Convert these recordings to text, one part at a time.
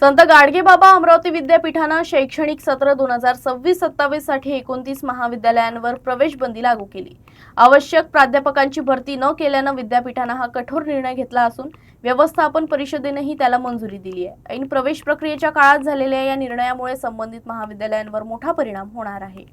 संत गाडगेबाबा अमरावती विद्यापीठानं शैक्षणिक सत्र 2026-27 साठी 29 महाविद्यालयांवर प्रवेश बंदी लागू केली। आवश्यक प्राध्यापकांची भरती न केल्यानं विद्यापीठानं हा कठोर निर्णय घेतला असून व्यवस्थापन परिषदेनेही त्याला मंजुरी दिली आहे। ऐन प्रवेश प्रक्रियेच्या काळात झालेल्या या निर्णयामुळे संबंधित महाविद्यालयांवर मोठा परिणाम होणार आहे।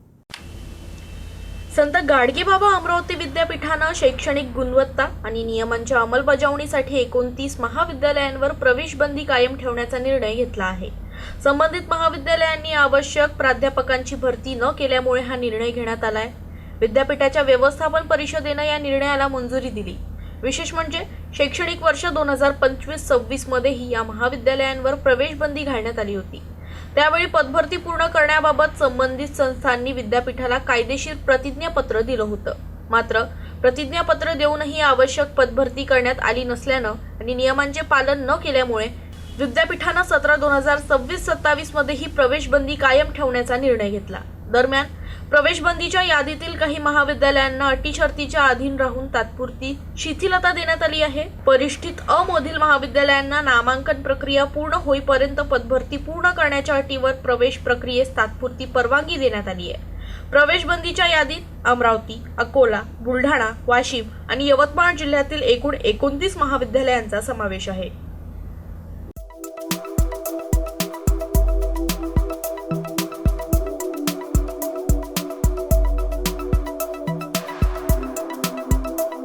संत गाडगेबाबा अमरावती विद्यापीठानं शैक्षणिक गुणवत्ता आणि नियमांच्या अंमलबजावणीसाठी 29 महाविद्यालयांवर प्रवेश बंदी कायम ठेवण्याचा निर्णय घेतला आहे। संबंधित महाविद्यालयांनी आवश्यक प्राध्यापकांची भरती न केल्यामुळे हा निर्णय घेण्यात आलाय। विद्यापीठाच्या व्यवस्थापन परिषदेनं या निर्णयाला मंजुरी दिली। विशेष म्हणजे शैक्षणिक वर्ष 2025-26 मध्येही या महाविद्यालयांवर प्रवेश बंदी घालण्यात आली होती। त्यावेळी पदभरती पूर्ण करण्याबाबत संबंधित संस्थांनी विद्यापीठाला कायदेशीर प्रतिज्ञापत्र दिलं होतं। मात्र प्रतिज्ञापत्र देऊनही आवश्यक पदभरती करण्यात आली नसल्यानं आणि नियमांचे पालन न केल्यामुळे विद्यापीठानं सत्र 2026-27 मध्ये ही प्रवेश बंदी कायम ठेवण्याचा निर्णय घेतला। दरम्यान प्रवेश बंदीच्या यादीतील काही महाविद्यालयांना अटी शर्तीच्या अधीन राहून तात्पुरती शिथिलता देण्यात आली आहे। परिशिष्ट अ मधील महाविद्यालयांना नामांकन प्रक्रिया पूर्ण होईपर्यंत पदभरती पूर्ण करण्याच्या अटीवर प्रवेश प्रक्रियेस तात्पुरती परवानगी देण्यात आली आहे। प्रवेश बंदीच्या यादीत अमरावती, अकोला, बुलढाणा, वाशिम आणि यवतमाळ जिल्ह्यातील एकूण 29 महाविद्यालयांचा समावेश आहे।